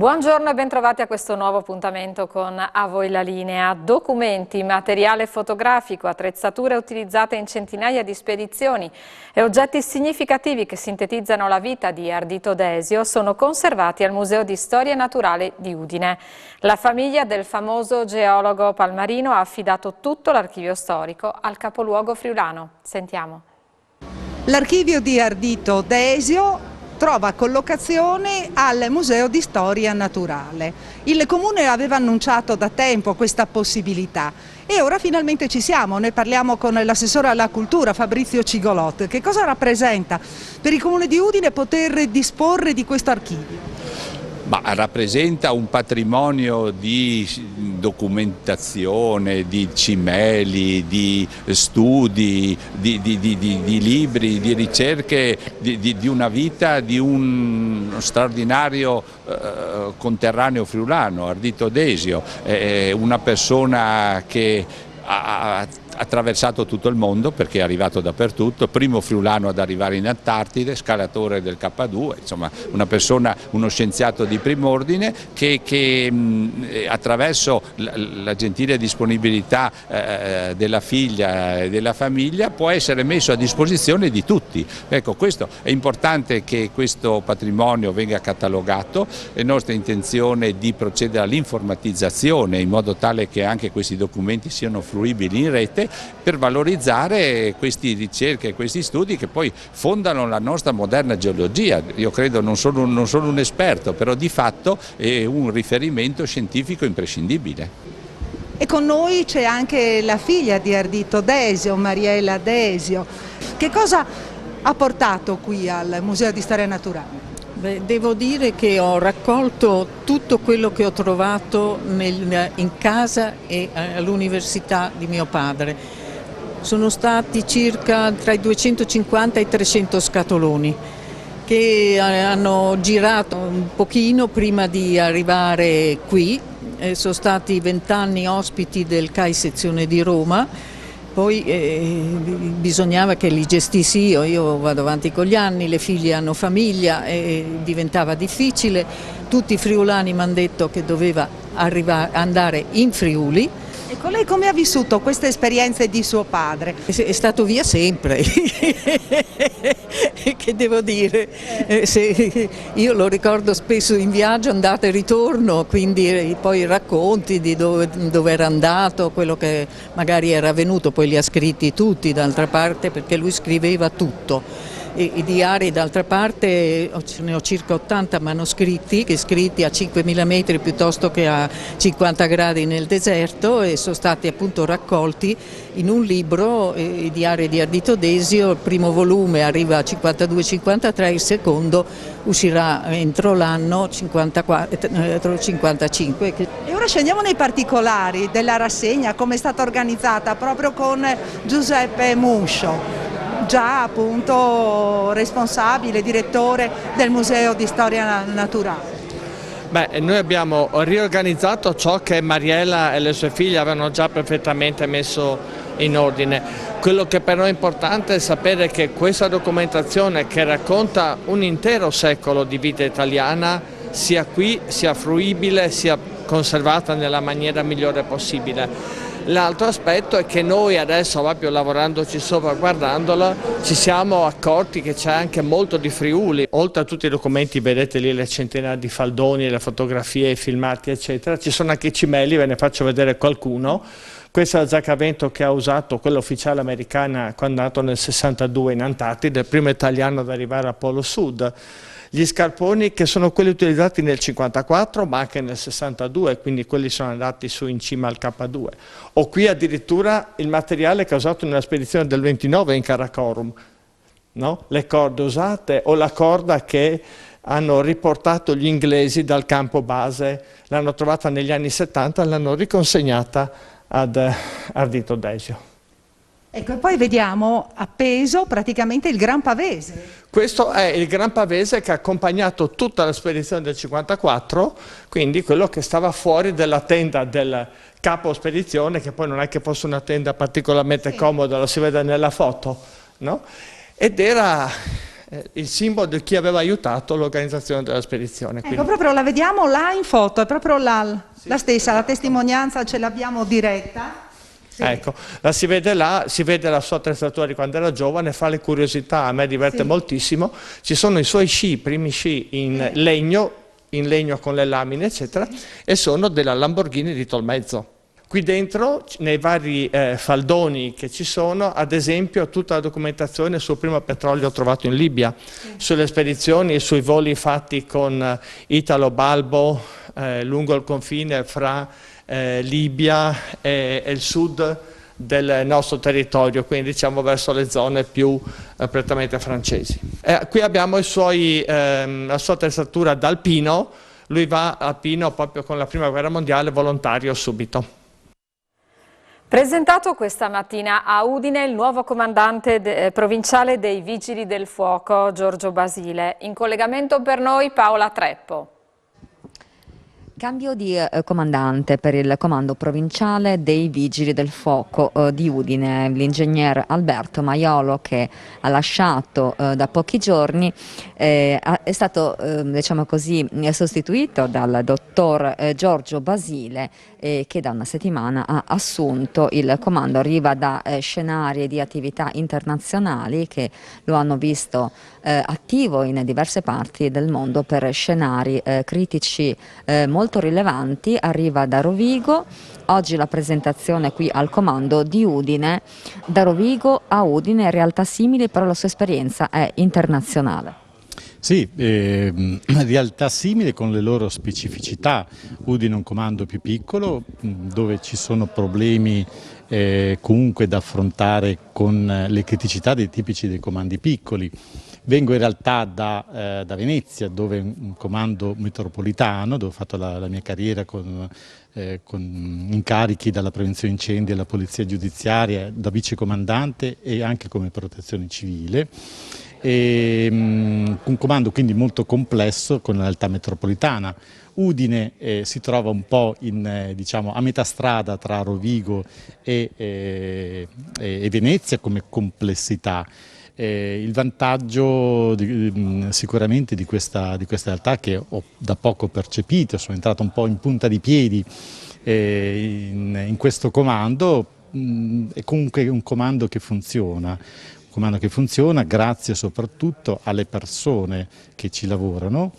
Buongiorno e bentrovati a questo nuovo appuntamento con A Voi la Linea. Documenti, materiale fotografico, attrezzature utilizzate in centinaia di spedizioni e oggetti significativi che sintetizzano la vita di Ardito Desio sono conservati al Museo di Storia Naturale di Udine. La famiglia del famoso geologo palmarino ha affidato tutto l'archivio storico al capoluogo friulano. Sentiamo. L'archivio di Ardito Desio trova collocazione al Museo di Storia Naturale. Il Comune aveva annunciato da tempo questa possibilità e ora finalmente ci siamo. Ne parliamo con l'assessore alla cultura Fabrizio Cigolot. Che cosa rappresenta per il Comune di Udine poter disporre di questo archivio? Rappresenta un patrimonio di documentazione, di cimeli, di studi, di libri, di ricerche, di una vita di un straordinario conterraneo friulano, Ardito Desio, una persona che ha attraversato tutto il mondo perché è arrivato dappertutto, primo friulano ad arrivare in Antartide, scalatore del K2, insomma uno scienziato di prim'ordine che attraverso la gentile disponibilità della figlia e della famiglia può essere messo a disposizione di tutti. Ecco, questo è importante che questo patrimonio venga catalogato, è nostra intenzione di procedere all'informatizzazione in modo tale che anche questi documenti siano fruibili in rete, per valorizzare queste ricerche e questi studi che poi fondano la nostra moderna geologia. Io credo, non sono un esperto, però di fatto è un riferimento scientifico imprescindibile. E con noi c'è anche la figlia di Ardito Desio, Mariela Desio. Che cosa ha portato qui al Museo di Storia Naturale? Devo dire che ho raccolto tutto quello che ho trovato in casa e all'università di mio padre. Sono stati circa tra i 250 e i 300 scatoloni che hanno girato un pochino prima di arrivare qui. Sono stati 20 anni ospiti del CAI sezione di Roma. Poi bisognava che li gestissi io vado avanti con gli anni, le figlie hanno famiglia e diventava difficile. Tutti i friulani mi hanno detto che doveva andare in Friuli. Ecco, lei come ha vissuto queste esperienze di suo padre? È stato via sempre, che devo dire, io lo ricordo spesso in viaggio, andata e ritorno, quindi poi racconti di dove era andato, quello che magari era venuto, poi li ha scritti tutti d'altra parte perché lui scriveva tutto. I diari d'altra parte ce ne ho circa 80 manoscritti, scritti a 5.000 metri piuttosto che a 50 gradi nel deserto e sono stati appunto raccolti in un libro, i diari di Ardito Desio. Il primo volume arriva a 52-53, il secondo uscirà entro l'anno 54-55. E ora scendiamo nei particolari della rassegna, come è stata organizzata proprio con Giuseppe Muscio, già appunto responsabile, direttore del Museo di Storia Naturale. Noi abbiamo riorganizzato ciò che Mariela e le sue figlie avevano già perfettamente messo in ordine. Quello che però è importante è sapere che questa documentazione, che racconta un intero secolo di vita italiana, sia qui, sia fruibile, sia conservata nella maniera migliore possibile. L'altro aspetto è che noi adesso, proprio lavorandoci sopra, guardandola, ci siamo accorti che c'è anche molto di Friuli. Oltre a tutti i documenti, vedete lì le centinaia di faldoni, le fotografie, i filmati eccetera, ci sono anche i cimeli, ve ne faccio vedere qualcuno. Questa è la giacca a vento che ha usato quella ufficiale americana quando è andato nel 62 in Antartide, il primo italiano ad arrivare al Polo Sud. Gli scarponi che sono quelli utilizzati nel 54 ma anche nel 62, quindi quelli sono andati su in cima al K2. O qui addirittura il materiale che ha usato nella spedizione del 29 in Karakorum, no? Le corde usate o la corda che hanno riportato gli inglesi dal campo base, l'hanno trovata negli anni 70 e l'hanno riconsegnata ad Ardito Desio. Ecco, e poi vediamo appeso praticamente il Gran Pavese. Questo è il Gran Pavese che ha accompagnato tutta la spedizione del 54, quindi quello che stava fuori della tenda del capo spedizione, che poi non è che fosse una tenda particolarmente comoda, lo si vede nella foto, no? Ed era il simbolo di chi aveva aiutato l'organizzazione della spedizione. Ecco, proprio la vediamo là in foto, è proprio la stessa, la testimonianza ce l'abbiamo diretta. Sì. Ecco, la si vede là, si vede la sua attrezzatura di quando era giovane, fa le curiosità, a me diverte moltissimo. Ci sono i suoi sci, i primi sci in legno con le lamine, eccetera, e sono della Lamborghini di Tolmezzo. Qui dentro, nei vari faldoni che ci sono, ad esempio tutta la documentazione sul primo petrolio trovato in Libia, sulle spedizioni e sui voli fatti con Italo Balbo lungo il confine fra Libia e il sud del nostro territorio, quindi diciamo verso le zone più prettamente francesi. Qui abbiamo la sua attrezzatura da alpino, lui va alpino proprio con la prima guerra mondiale, volontario subito. Presentato questa mattina a Udine il nuovo comandante provinciale dei Vigili del Fuoco, Giorgio Basile. In collegamento per noi Paola Treppo. Cambio di comandante per il comando provinciale dei Vigili del Fuoco di Udine. L'ingegner Alberto Maiolo, che ha lasciato da pochi giorni, è stato diciamo così, sostituito dal dottor Giorgio Basile, che da una settimana ha assunto il comando. Arriva da scenari di attività internazionali che lo hanno visto attivo in diverse parti del mondo per scenari critici molto rilevanti. Arriva da Rovigo, oggi la presentazione qui al comando di Udine. Da Rovigo a Udine, realtà simili, però la sua esperienza è internazionale. Sì, realtà simili con le loro specificità. Udine è un comando più piccolo dove ci sono problemi comunque da affrontare con le criticità dei tipici dei comandi piccoli. Vengo in realtà da Venezia, dove è un comando metropolitano, dove ho fatto la mia carriera con incarichi dalla prevenzione incendi alla polizia giudiziaria, da vicecomandante e anche come protezione civile. Un comando quindi molto complesso con la realtà metropolitana. Udine si trova un po' diciamo, a metà strada tra Rovigo e Venezia come complessità. Il vantaggio sicuramente di questa realtà, che ho da poco percepito, sono entrato un po' in punta di piedi in questo comando, è comunque un comando che funziona. Un comando che funziona grazie soprattutto alle persone che ci lavorano,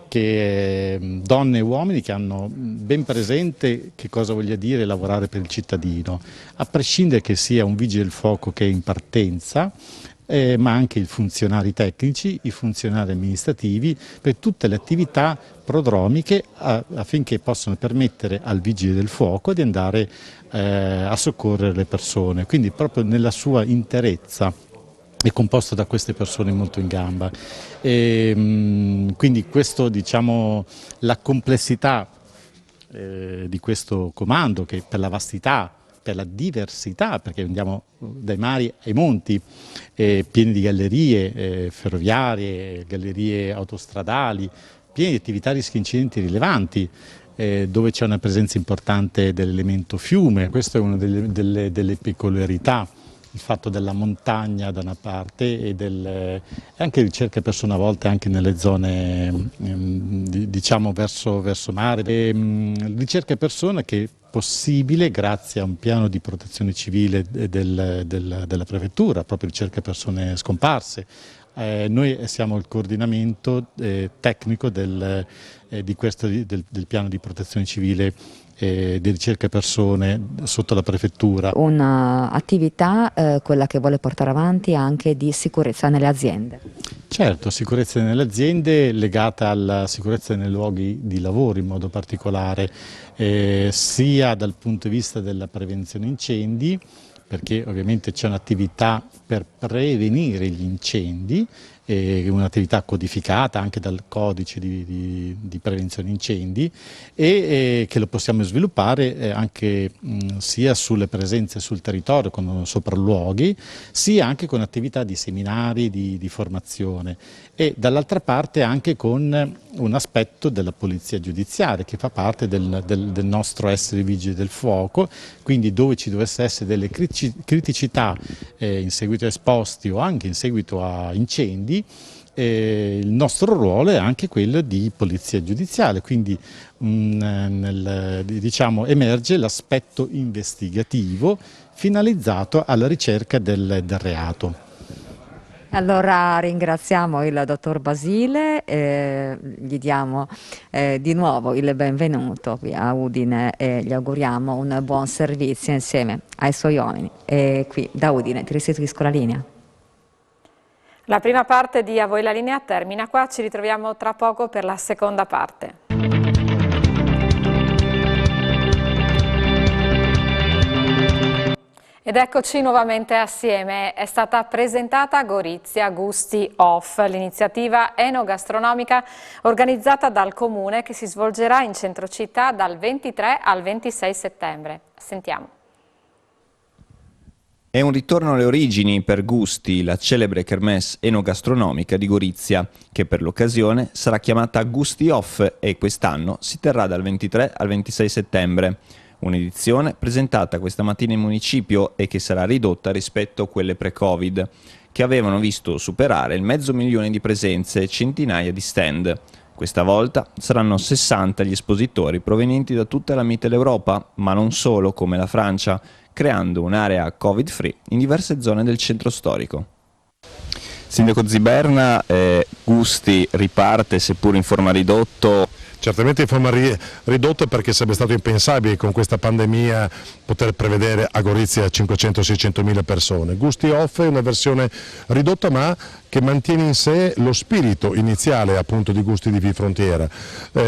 donne e uomini che hanno ben presente che cosa voglia dire lavorare per il cittadino, a prescindere che sia un vigile del fuoco che è in partenza, ma anche i funzionari tecnici, i funzionari amministrativi, per tutte le attività prodromiche affinché possano permettere al vigile del fuoco di andare a soccorrere le persone, quindi proprio nella sua interezza è composto da queste persone molto in gamba. Quindi questo, diciamo, la complessità di questo comando, che per la vastità, per la diversità, perché andiamo dai mari ai monti, pieni di gallerie ferroviarie, gallerie autostradali, pieni di attività di rischi incidenti rilevanti, dove c'è una presenza importante dell'elemento fiume. Questa è una delle peculiarità, il fatto della montagna da una parte e anche ricerca persone a volte anche nelle zone diciamo verso mare, ricerca persone che è possibile grazie a un piano di protezione civile della prefettura, proprio ricerca persone scomparse. Noi siamo il coordinamento tecnico del piano di protezione civile di ricerca persone sotto la prefettura. Un'attività, quella che vuole portare avanti, anche di sicurezza nelle aziende. Certo, sicurezza nelle aziende legata alla sicurezza nei luoghi di lavoro in modo particolare, sia dal punto di vista della prevenzione incendi, perché ovviamente c'è un'attività per prevenire gli incendi, un'attività codificata anche dal codice di prevenzione incendi e che lo possiamo sviluppare anche sia sulle presenze sul territorio con sopralluoghi, sia anche con attività di seminari, di formazione, e dall'altra parte anche con un aspetto della polizia giudiziaria che fa parte del nostro essere vigili del fuoco, quindi dove ci dovesse essere delle criticità in seguito a esposti o anche in seguito a incendi, il nostro ruolo è anche quello di polizia giudiziale, quindi diciamo, emerge l'aspetto investigativo finalizzato alla ricerca del reato. Allora ringraziamo il dottor Basile, gli diamo di nuovo il benvenuto qui a Udine e gli auguriamo un buon servizio insieme ai suoi uomini. E qui da Udine ti restituisco la linea. La prima parte di A voi la linea termina qua, ci ritroviamo tra poco per la seconda parte. Ed eccoci nuovamente assieme. È stata presentata a Gorizia Gusti Off, l'iniziativa enogastronomica organizzata dal Comune che si svolgerà in centro città dal 23 al 26 settembre. Sentiamo. È un ritorno alle origini per Gusti, la celebre kermesse enogastronomica di Gorizia, che per l'occasione sarà chiamata Gusti Off e quest'anno si terrà dal 23 al 26 settembre. Un'edizione presentata questa mattina in municipio e che sarà ridotta rispetto a quelle pre-Covid, che avevano visto superare il 500.000 di presenze e centinaia di stand. Questa volta saranno 60 gli espositori provenienti da tutta la Mitteleuropa, ma non solo, come la Francia, creando un'area Covid-free in diverse zone del centro storico. Sindaco Ziberna, Gusti riparte seppur in forma ridotta. Certamente in forma ridotta, perché sarebbe stato impensabile con questa pandemia poter prevedere a Gorizia 500-600.000 persone. Gusti Off è una versione ridotta ma che mantiene in sé lo spirito iniziale appunto di Gusti di Frontiera,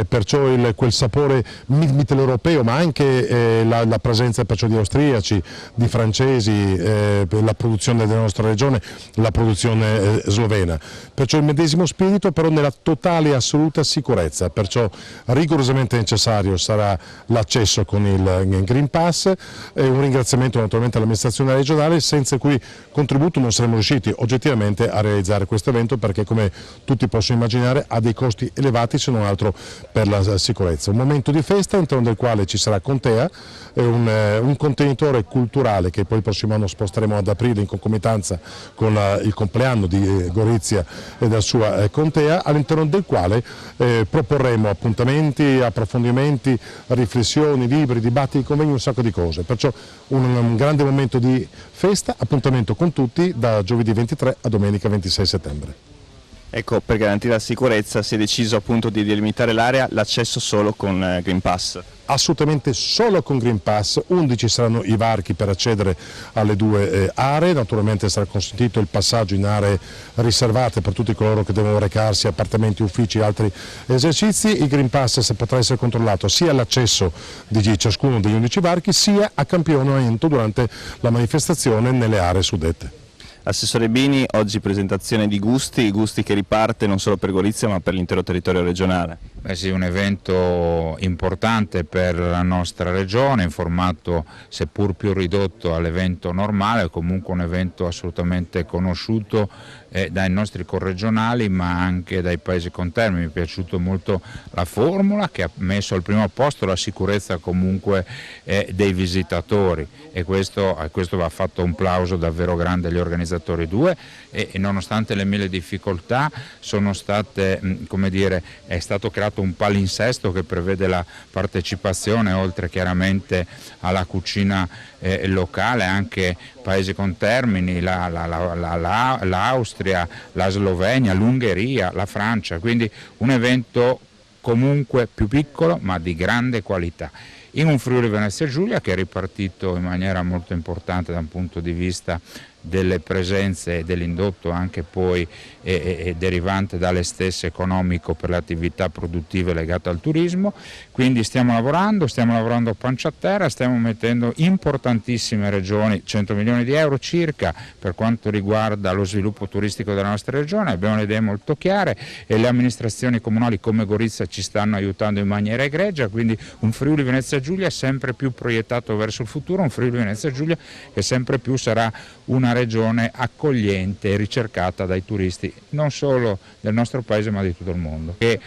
perciò quel sapore mitteleuropeo, ma anche la presenza perciò di austriaci, di francesi, la produzione della nostra regione, la produzione slovena, perciò il medesimo spirito però nella totale e assoluta sicurezza, perciò rigorosamente necessario sarà l'accesso con il Green Pass e un ringraziamento naturalmente all'amministrazione regionale, senza il cui contributo non saremmo riusciti oggettivamente a realizzare questo evento, perché come tutti possono immaginare ha dei costi elevati se non altro per la sicurezza. Un momento di festa all'interno del quale ci sarà Contea, un contenitore culturale che poi il prossimo anno sposteremo ad aprile in concomitanza con il compleanno di Gorizia e della sua Contea, all'interno del quale proporremo appuntamenti, approfondimenti, riflessioni, libri, dibattiti, convegni, un sacco di cose. Perciò un grande momento di festa, appuntamento con tutti da giovedì 23 a domenica 26 settembre. Ecco, per garantire la sicurezza si è deciso appunto di delimitare l'area, l'accesso solo con Green Pass. Assolutamente solo con Green Pass, 11 saranno i varchi per accedere alle due aree, naturalmente sarà consentito il passaggio in aree riservate per tutti coloro che devono recarsi, appartamenti, uffici e altri esercizi. Il Green Pass potrà essere controllato sia all'accesso di ciascuno degli 11 varchi sia a campionamento durante la manifestazione nelle aree suddette. Assessore Bini, oggi presentazione di Gusti che riparte non solo per Gorizia ma per l'intero territorio regionale. Beh sì, un evento importante per la nostra regione, in formato seppur più ridotto all'evento normale, comunque un evento assolutamente conosciuto dai nostri corregionali ma anche dai paesi contermini. Mi è piaciuta molto la formula che ha messo al primo posto la sicurezza comunque dei visitatori e questo va fatto un plauso davvero grande agli organizzatori. E nonostante le mille difficoltà sono state, come dire, è stato creato un palinsesto che prevede la partecipazione oltre chiaramente alla cucina locale, anche paesi contermini, l'Austria, la Slovenia, l'Ungheria, la Francia, quindi un evento comunque più piccolo ma di grande qualità. In un Friuli Venezia Giulia che è ripartito in maniera molto importante da un punto di vista delle presenze e dell'indotto anche poi derivante dalle stesse economico per le attività produttive legate al turismo, quindi stiamo lavorando a pancia a terra, stiamo mettendo importantissime regioni, 100 milioni di euro circa per quanto riguarda lo sviluppo turistico della nostra regione, abbiamo le idee molto chiare e le amministrazioni comunali come Gorizia ci stanno aiutando in maniera egregia, quindi un Friuli Venezia Giulia sempre più proiettato verso il futuro, un Friuli Venezia Giulia che sempre più sarà una regione accogliente e ricercata dai turisti non solo del nostro paese ma di tutto il mondo. E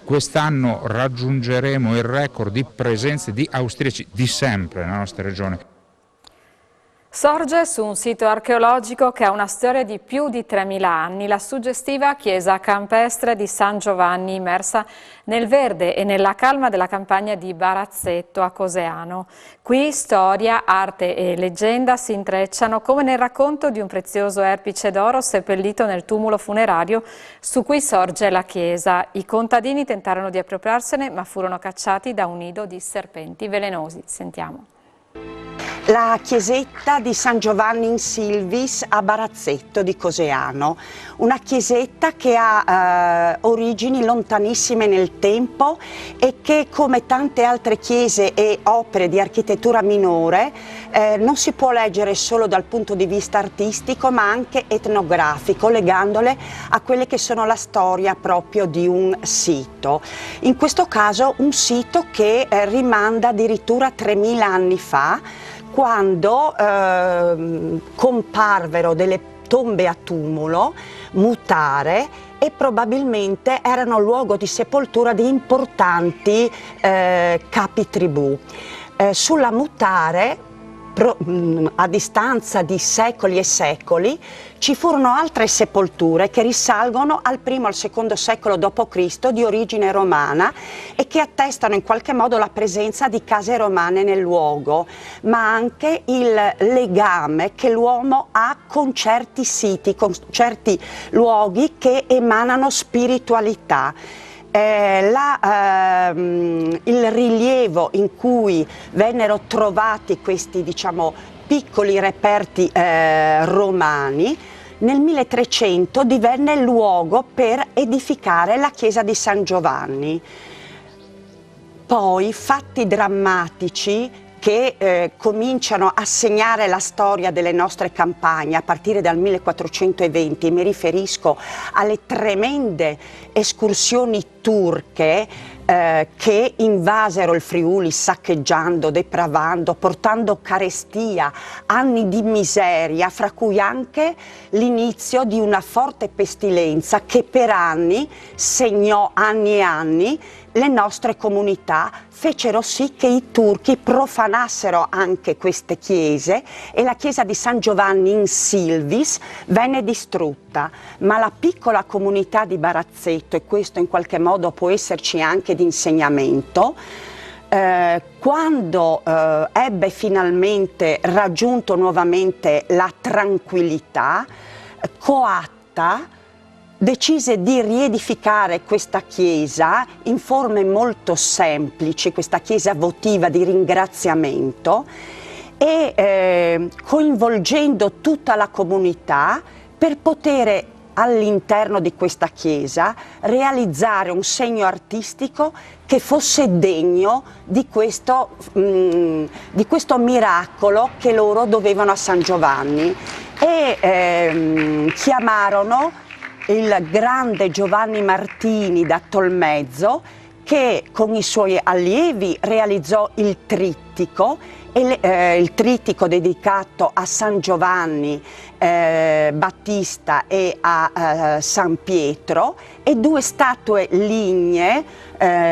quest'anno raggiungeremo il record di presenze di austriaci di sempre nella nostra regione. Sorge su un sito archeologico che ha una storia di più di 3000 anni, la suggestiva chiesa campestre di San Giovanni, immersa nel verde e nella calma della campagna di Barazzetto a Coseano. Qui storia, arte e leggenda si intrecciano come nel racconto di un prezioso erpice d'oro seppellito nel tumulo funerario su cui sorge la chiesa. I contadini tentarono di appropriarsene ma furono cacciati da un nido di serpenti velenosi. Sentiamo. La chiesetta di San Giovanni in Silvis a Barazzetto di Coseano, una chiesetta che ha origini lontanissime nel tempo e che, come tante altre chiese e opere di architettura minore, non si può leggere solo dal punto di vista artistico ma anche etnografico, legandole a quelle che sono la storia proprio di un sito. In questo caso un sito che rimanda addirittura a 3000 anni fa, quando comparvero delle tombe a tumulo, mutare, e probabilmente erano luogo di sepoltura di importanti capi tribù. Sulla mutare, a distanza di secoli e secoli, ci furono altre sepolture che risalgono al I al II secolo d.C. di origine romana e che attestano in qualche modo la presenza di case romane nel luogo, ma anche il legame che l'uomo ha con certi siti, con certi luoghi che emanano spiritualità. Il rilievo in cui vennero trovati questi, diciamo, piccoli reperti romani, nel 1300 divenne il luogo per edificare la chiesa di San Giovanni. Poi fatti drammatici che cominciano a segnare la storia delle nostre campagne a partire dal 1420, mi riferisco alle tremende escursioni turche che invasero il Friuli saccheggiando, depravando, portando carestia, anni di miseria, fra cui anche l'inizio di una forte pestilenza che per anni segnò anni e anni le nostre comunità, fecero sì che i turchi profanassero anche queste chiese e la chiesa di San Giovanni in Silvis venne distrutta, ma la piccola comunità di Barazzetto, e questo in qualche modo può esserci anche di insegnamento, quando ebbe finalmente raggiunto nuovamente la tranquillità, coatta decise di riedificare questa chiesa in forme molto semplici, questa chiesa votiva di ringraziamento, e coinvolgendo tutta la comunità per poter all'interno di questa chiesa realizzare un segno artistico che fosse degno di questo miracolo che loro dovevano a San Giovanni, e chiamarono il grande Giovanni Martini da Tolmezzo, che con i suoi allievi realizzò il trittico, il trittico dedicato a San Giovanni Battista e a San Pietro, e due statue lignee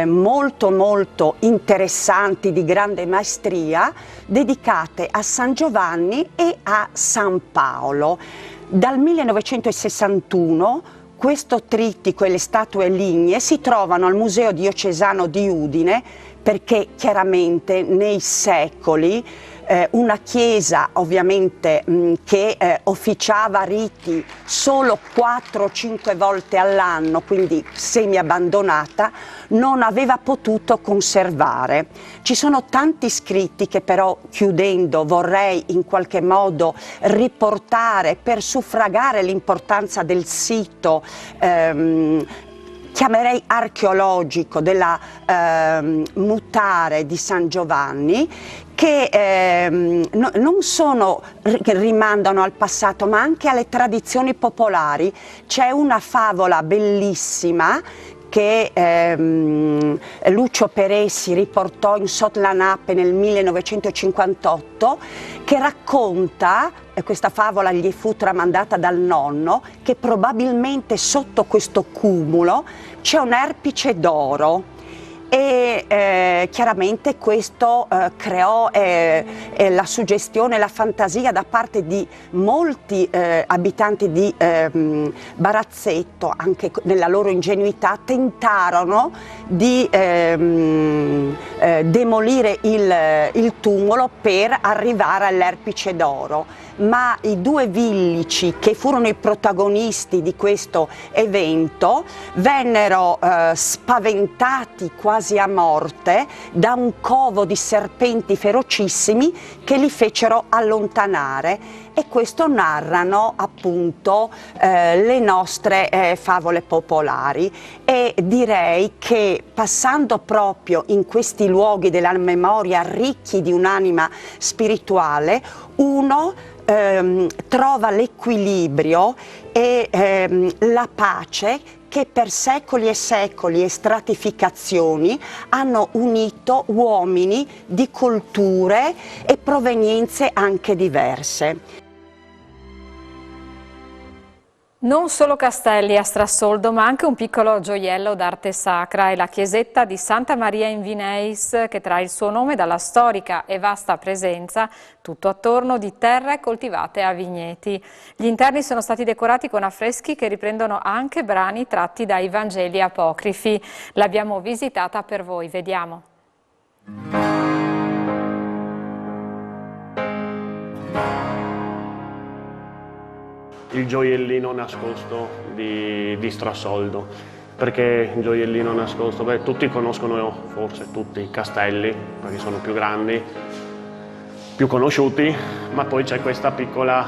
molto interessanti, di grande maestria, dedicate a San Giovanni e a San Paolo. Dal 1961 questo trittico e le statue lignee si trovano al Museo Diocesano di Udine, perché chiaramente nei secoli una chiesa ovviamente che officiava riti solo 4 o 5 volte all'anno, quindi semi abbandonata, non aveva potuto conservare. Ci sono tanti scritti che però, chiudendo, vorrei in qualche modo riportare per suffragare l'importanza del sito, chiamerei archeologico, della mutare di San Giovanni, che non solo rimandano al passato ma anche alle tradizioni popolari. C'è una favola bellissima che Lucio Peressi riportò in Sotlanape nel 1958, che racconta, questa favola gli fu tramandata dal nonno, che probabilmente sotto questo cumulo c'è un erpice d'oro, e chiaramente questo creò la suggestione, la fantasia da parte di molti abitanti di Barazzetto, anche nella loro ingenuità tentarono di demolire il tumulo per arrivare all'Erpice d'Oro. Ma i due villici che furono i protagonisti di questo evento vennero spaventati quasi a morte da un covo di serpenti ferocissimi che li fecero allontanare, e questo narrano appunto le nostre favole popolari. E direi che passando proprio in questi luoghi della memoria ricchi di un'anima spirituale, uno trova l'equilibrio e la pace che per secoli e secoli e stratificazioni hanno unito uomini di culture e provenienze anche diverse. Non solo castelli a Strassoldo, ma anche un piccolo gioiello d'arte sacra è la chiesetta di Santa Maria in Vineis, che trae il suo nome dalla storica e vasta presenza, tutto attorno, di terre coltivate a vigneti. Gli interni sono stati decorati con affreschi che riprendono anche brani tratti dai Vangeli apocrifi. L'abbiamo visitata per voi, vediamo. Il gioiellino nascosto di Strassoldo. Perché il gioiellino nascosto? Beh, tutti conoscono, forse tutti, i castelli, perché sono più grandi, più conosciuti, ma poi c'è questa piccola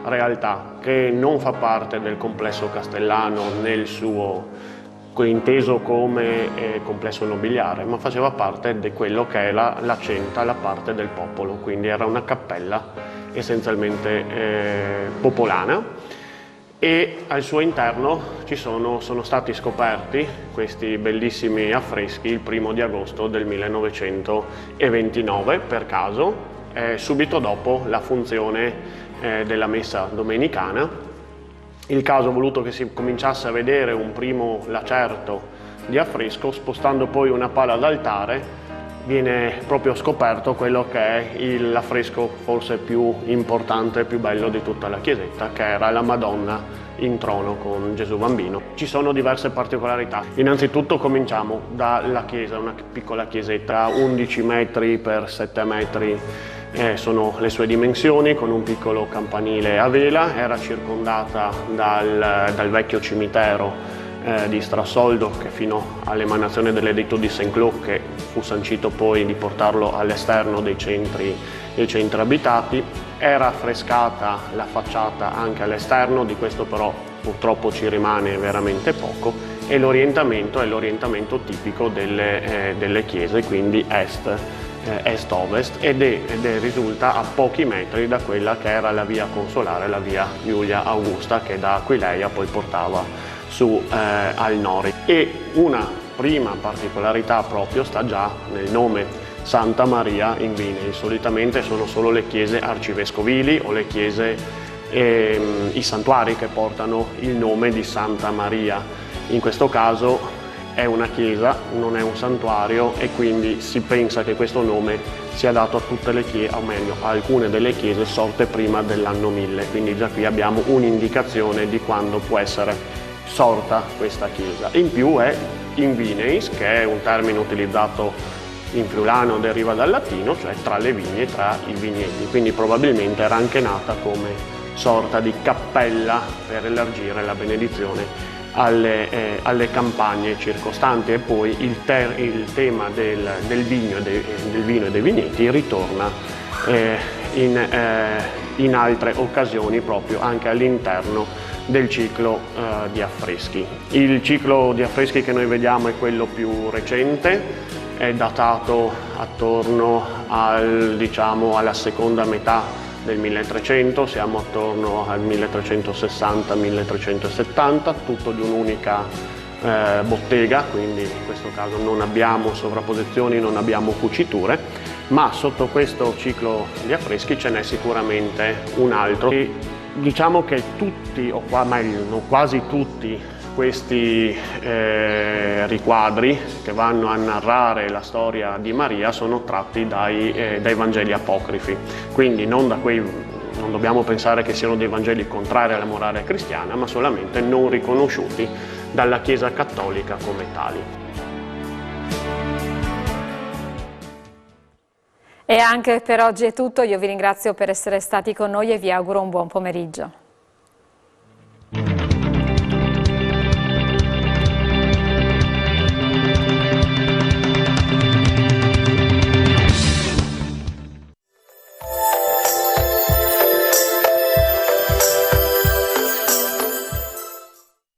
realtà che non fa parte del complesso castellano nel suo inteso come complesso nobiliare, ma faceva parte di quello che è la centa, la parte del popolo, quindi era una cappella essenzialmente popolana, e al suo interno sono stati scoperti questi bellissimi affreschi il 1° di agosto del 1929, per caso, subito dopo la funzione della messa domenicana. Il caso ha voluto che si cominciasse a vedere un primo lacerto di affresco, spostando poi una pala d'altare viene proprio scoperto quello che è l'affresco forse più importante e più bello di tutta la chiesetta, che era la Madonna in trono con Gesù bambino. Ci sono diverse particolarità. Innanzitutto cominciamo dalla chiesa, una piccola chiesetta, 11 metri per 7 metri sono le sue dimensioni, con un piccolo campanile a vela. Era circondata dal vecchio cimitero di Strassoldo, che fino all'emanazione dell'editto di Saint-Cloud, che fu sancito poi di portarlo all'esterno dei centri abitati. Era affrescata la facciata anche all'esterno, di questo però purtroppo ci rimane veramente poco, e l'orientamento è l'orientamento tipico delle chiese, quindi est-ovest, ed risulta a pochi metri da quella che era la via consolare, la via Giulia Augusta, che da Aquileia poi portava su al nord. E una prima particolarità proprio sta già nel nome, Santa Maria in Vineis. Solitamente sono solo le chiese arcivescovili o le chiese, i santuari che portano il nome di Santa Maria. In questo caso è una chiesa, non è un santuario, e quindi si pensa che questo nome sia dato a tutte le chiese, o meglio a alcune delle chiese sorte prima dell'anno 1000, quindi già qui abbiamo un'indicazione di quando può essere sorta questa chiesa. In più è in Vineis, che è un termine utilizzato in friulano, deriva dal latino, cioè tra le vigne, tra i vigneti, quindi probabilmente era anche nata come sorta di cappella per elargire la benedizione alle campagne circostanti. E poi il tema del vino e dei vigneti ritorna in altre occasioni, proprio anche all'interno del ciclo di affreschi. Il ciclo di affreschi che noi vediamo è quello più recente, è datato attorno alla seconda metà del 1300, siamo attorno al 1360-1370, tutto di un'unica bottega, quindi in questo caso non abbiamo sovrapposizioni, non abbiamo cuciture, ma sotto questo ciclo di affreschi ce n'è sicuramente un altro. Diciamo che tutti, o meglio, quasi tutti Questi riquadri che vanno a narrare la storia di Maria sono tratti dai Vangeli apocrifi, quindi non dobbiamo pensare che siano dei Vangeli contrari alla morale cristiana, ma solamente non riconosciuti dalla Chiesa cattolica come tali. E anche per oggi è tutto, io vi ringrazio per essere stati con noi e vi auguro un buon pomeriggio.